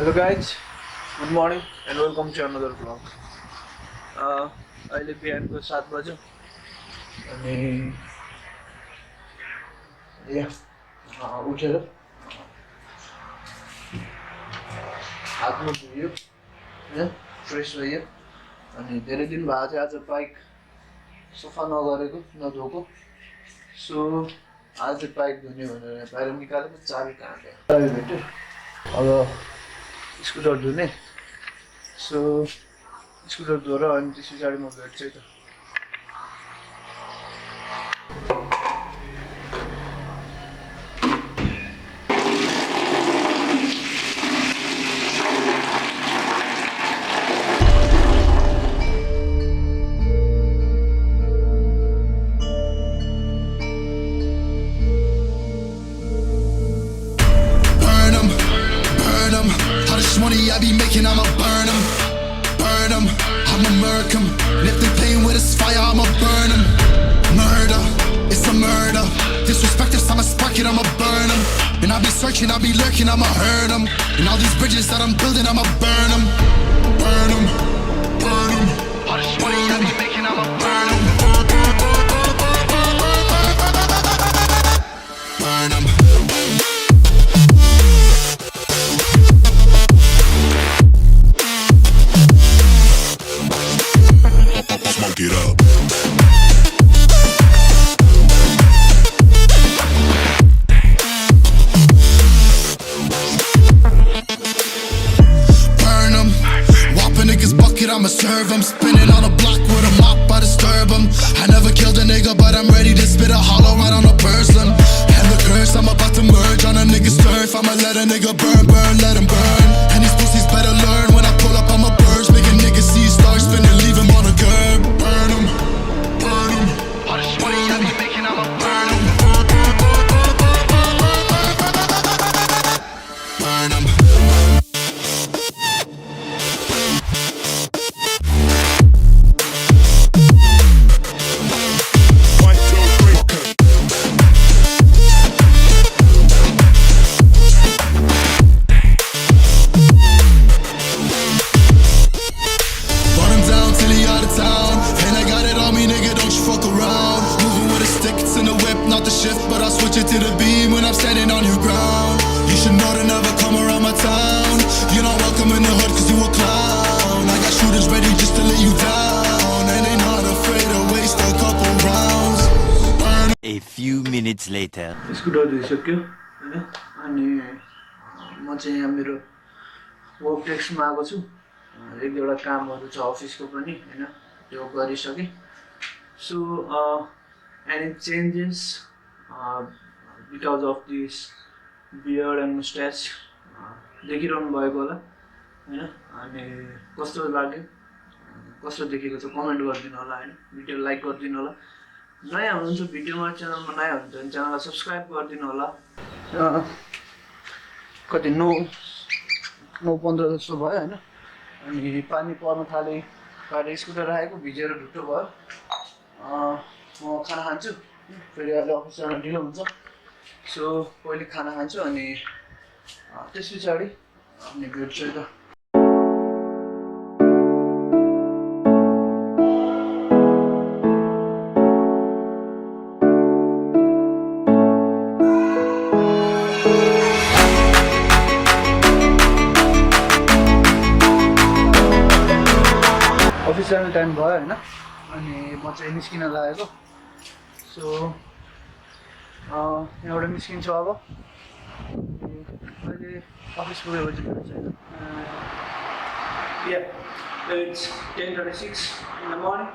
Hello guys, good morning and welcome to another vlog. अहिले बिहानको 7 बज्यो अनि उठेर हात मुख धुयो हैन, फ्रेस भयो अनि धेरै दिन भएको थियो आज बाइक सफा नगरेको नधोएको, सो आज बाइक धुने भनेर बाहिर निकालेको। चाबी कहाँ गयो? चाबी भेट्यो। अब स्कुटर धुने, सो स्कुटर धोएर अनि त्यस पछाडि म भेट्छु है त। Money I be making, I'ma burn them, I'ma murk them. And if they playing with this fire, I'ma burn them. Murder, it's a murder. Disrespect if I'ma spark it, I'ma burn them. And I be searching, I be lurking, I'ma hurt them. And all these bridges that I'm building, I'ma burn them. Burn them, burn them. All this money I be making, I'ma burn them. Burn them. Smoke it up. Burn 'em. Whop a nigga's bucket, I'ma serve 'em. Spinning on a block with a mop, I disturb 'em. I never killed a nigga, but I'm ready to spit a hollow right on a person. And the curse, I'm about to merge on a nigga's turf. I'ma let a nigga burn, burn, let him burn. And these pussies better learn when I pull up, I'ma burst. Make a nigga see stars spinning, leave him on a curb. Burn 'em, burn 'em. All this money I be making, I'ma burn 'em. Burn 'em. But I'll switch it to the beam when I'm standing on your ground. You should know to never come around my town. You're not welcome in the hood cause you a clown. I got shooters ready just to lay you down. And they not afraid to waste a couple rounds. Burn. A few minutes later. Scooter धुइसक्यो हैन, अनि म चाहिँ यहाँ मेरो work डेस्कमा आएको छु। एक दुईवटा कामहरू छ अफिसको पनि हैन, त्यो गरिसकेँ। So any changes because of this beard and mustache देखिरहनु भएको होला हैन। अनि कस्तो लाग्यो, कस्तो देखेको छ कमेन्ट गरिदिनु होला हैन। भिडियो लाइक गरिदिनु होला। नयाँ हुनुहुन्छ भिडियोमा, च्यानलमा नयाँ हुनुहुन्छ भने च्यानललाई सब्स्क्राइब गरिदिनु होला। कति 9:15 जस्तो भयो हैन। अनि पानी पर्न थाले, बाहिर स्कुटर राखेको भिजेर ढुट्टो भयो। म खाना खान्छु, फेरि अहिले अफिस जान ढिलो हुन्छ। सो पहिले खाना खान्छु अनि त्यस पछाडि अनि भेट्छु है त। अफिस जाने टाइम भयो हैन, अनि म चाहिँ निस्किन लागेको। सो यहाँबाट निस्किन्छु अब। अहिले अफिस पुगेपछि भेट्छ हैन। It's 10:36 in the morning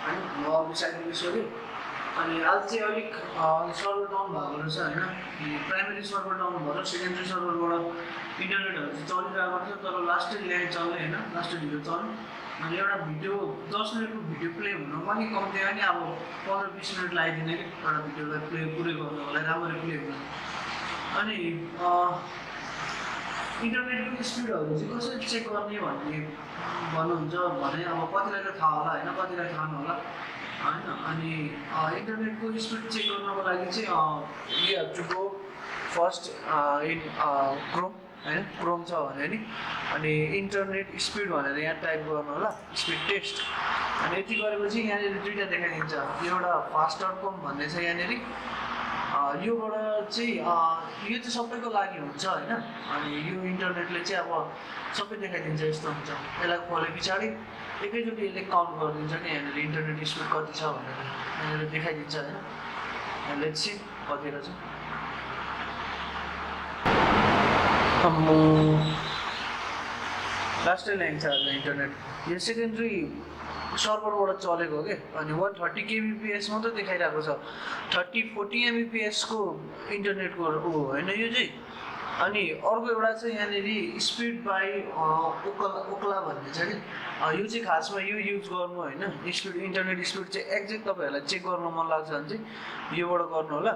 हैन। म अफिस आइपुगिसक्यो। अनि आज चाहिँ अलिक सर्भर डाउन भएको रहेछ हैन। प्राइमेरी सर्भर डाउन भएर सेकेन्डरी सर्भरबाट इन्टरनेटहरू चाहिँ चलिरहेको रहेछ, तर लास्टै ल्यान्ड चल्ने हैन, लास्टै भिडियो चल्ने। अनि एउटा भिडियो 10 मिनटको भिडियो प्ले हुन पनि कम्ती नि अब 15-20 मिनट लगाइदिने कि एउटा भिडियोलाई प्ले पुरै गर्नु होला, राम्ररी प्ले हुन। अनि इन्टरनेटको स्पिडहरू चाहिँ कसरी चेक गर्ने भन्नुहुन्छ भने अब कतिलाई त थाहा होला हैन, कतिलाई थाहा नहोला हैन। अनि इन्टरनेटको स्पिड चेक गर्नको लागि चाहिँ you have to go first in Chrome होइन क्रोम छ भने नि अनि इन्टरनेट स्पिड भनेर यहाँ टाइप गर्नु होला स्पिड टेस्ट अनि यति गरेपछि यहाँनिर दुईवटा देखाइदिन्छ एउटा फास्टर कम भन्ने छ यहाँनिर योबाट चाहिँ यो चाहिँ सबैको लागि हुन्छ होइन अनि यो इन्टरनेटले चाहिँ अब सबै देखाइदिन्छ यस्तो हुन्छ यसलाई खोले पछाडि एकैचोटि यसले काउन्ट गरिदिन्छ नि यहाँनिर इन्टरनेट स्पिड कति छ भनेर यहाँनिर देखाइदिन्छ होइन लेट्स सी कति रहेछ लास्टै ल्याङ्क छ आज इन्टरनेट यो सेकेन्ड्री सर्भरबाट चलेको हो कि अनि 130 kbps मात्रै देखाइरहेको छ 30-40 mbps को इन्टरनेटको हो होइन यो चाहिँ अनि अर्को एउटा चाहिँ यहाँनिर स्पिड बाई ओक्ला भन्ने छ कि यो चाहिँ खासमा यो युज गर्नु होइन स्पिड इन्टरनेट स्पिड चाहिँ एक्ज्याक्ट तपाईँहरूलाई चेक गर्न मन लाग्छ भने चाहिँ योबाट गर्नु होला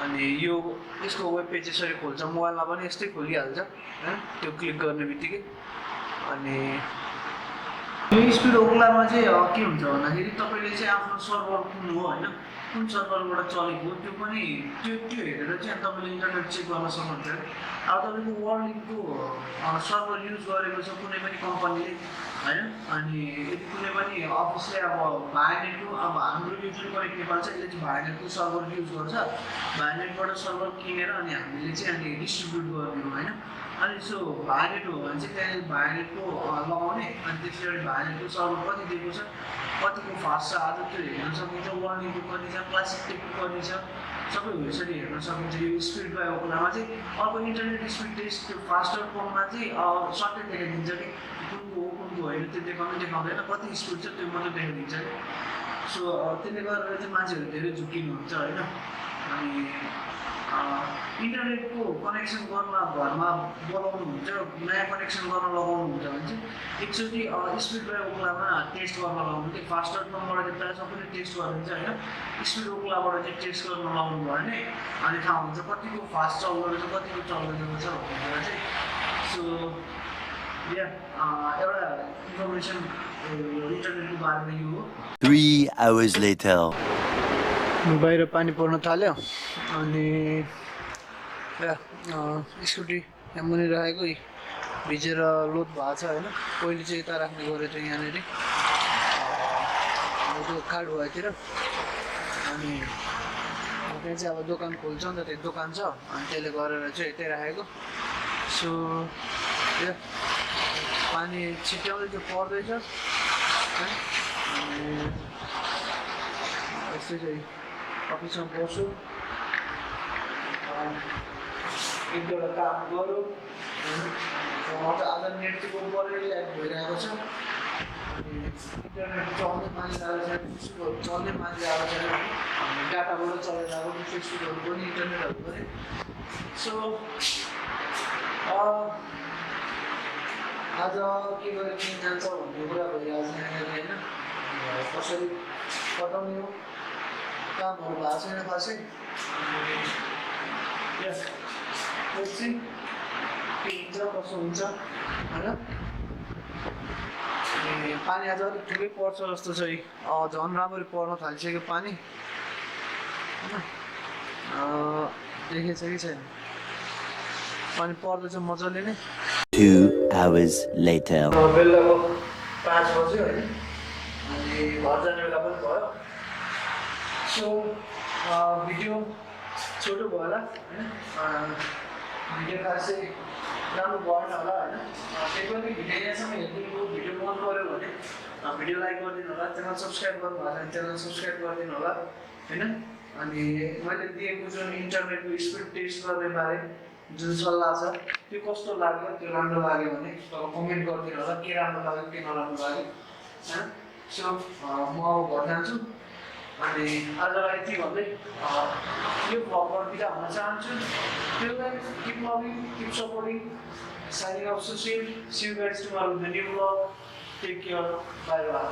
अनि यो यसको वेब पेज यसरी खोल्छ मोबाइलमा पनि यस्तै खोलिहाल्छ होइन त्यो क्लिक गर्ने बित्तिकै अनि यो स्पिड ओक्लामा चाहिँ के हुन्छ भन्दाखेरि तपाईँले चाहिँ आफ्नो सर्भर कुन हो होइन कुन सर्भरबाट चलेको हो त्यो पनि त्यो हेरेर चाहिँ तपाईँले इन्टरनेट चेक गर्न सक्नुहुन्छ अब तपाईँको वर्ल्ड लिङ्कको सर्भर युज गरेको छ कुनै पनि कम्पनीले होइन अनि यदि कुनै पनि अफिसले अब भाइनेटको अब हाम्रो यो जुन कनेक्ट नेपाल छ यसले चाहिँ भाइनेटको सर्भर युज गर्छ भाइनेटबाट सर्भर किनेर अनि हामीले चाहिँ अनि डिस्ट्रिब्युट गर्ने हो होइन अनि सो भाइनेट हो भने चाहिँ त्यहाँनिर भाइनेटको लगाउने अनि त्यसरी भाइनेटको सर्भर कति दिएको छ कतिको फास्ट छ आज त्यो हेर्न सकिन्छ वार्निङको कति छ क्लासिक टेकको कति छ सबै हो यसरी हेर्न सकिन्छ यो स्पिड बाई ओक्लामा चाहिँ अर्को इन्टरनेट स्पिड टेस्ट त्यो फास्टर कममा चाहिँ सर्टेट देखाइदिन्छ कि कुनको हो कुनको होइन त्यो देखाउँदैन कति स्पिड छ त्यो मात्रै देखाइदिन्छ कि सो त्यसले गर्दा चाहिँ मान्छेहरू धेरै झुक्किनुहुन्छ होइन अनि इन्टरनेटको कनेक्सन गर्न घरमा बोलाउनुहुन्छ नयाँ कनेक्सन गर्न लगाउनुहुन्छ भने चाहिँ एकचोटि स्पिड बाई ओक्लामा टेस्ट गर्न लगाउनु त्यो फास्टर कमबाट चाहिँ प्रायः सबैले टेस्ट गरिदिन्छ होइन स्पिड ओक्लाबाट चाहिँ टेस्ट गर्न लगाउनु भयो भने अनि थाहा हुन्छ कतिको फास्ट चल्दो रहेछ कतिको चल्दैन रहेछ भनेर चाहिँ सो या एउटा इन्फर्मेसन इन्टरनेटको बारेमा यो हो 3 hours later. बाहिर पानी पर्न थाल्यो अनि स्कुटी यहाँ मुनि राखेको भिजेर लोड भएको छ होइन पहिले चाहिँ यता राख्ने गरेको थियो यहाँनिर त्यो काठ भएतिर अनि त्यहाँ चाहिँ अब दोकान खोल्छ नि त त्यो दोकान छ अनि त्यसले गरेर चाहिँ यतै राखेको सो पानी छिट्याउँदै चाहिँ पर्दैछ अनि यस्तै चाहिँ अफिसमा बस्छु एक दुईवटा काम गरौँ आज नेट चाहिँ बढी ल्याग भइरहेको छ अनि इन्टरनेट चल्दै मान्छे चल्दै मान्छे आएको छैन हामी डाटाबाट चलेर आएको फेसबुकहरू पनि इन्टरनेटहरू पनि सो आज के गरेर किन जान्छ भन्ने कुरा भइरहेको छ यहाँनिर होइन कसरी कटाउने हो कामहरू भएको छैन खासै के हुन्छ कसो हुन्छ होइन अनि पानी आज अलिक ठुलै पर्छ जस्तो छ झन् राम्ररी पर्न थालिसक्यो पानी होइन देखेछ कि छैन पानी पर्दैछ मजाले नै 2 hours later. बेलुकाको 5 बज्यो होइन अनि घर जाने बेला पनि भयो सो भिडियो छोटो भयो होला होइन भिडियो खासै राम्रो भएन होला होइन त्यही पनि भिडियो यहाँसम्म हेरिदिनु भिडियो मन पऱ्यो भने भिडियो लाइक गरिदिनु होला च्यानल सब्सक्राइब गर्नु भएको छ भने च्यानल सब्सक्राइब गरिदिनु होला होइन अनि मैले दिएको जुन इन्टरनेटको स्पिड टेस्ट गर्ने बारे जुन सल्लाह छ त्यो कस्तो लाग्यो त्यो राम्रो लाग्यो भने तपाईँ कमेन्ट गरिदिनु होला के राम्रो लाग्यो के नराम्रो लाग्यो होइन सो म अब घर जान्छु अनि आजलाई यति भन्दै यो भ्लगबाट बिदा हुन चाहन्छु till then keep loving keep supporting signing off Sushil see you guys tomorrow with the new vlog take care bye by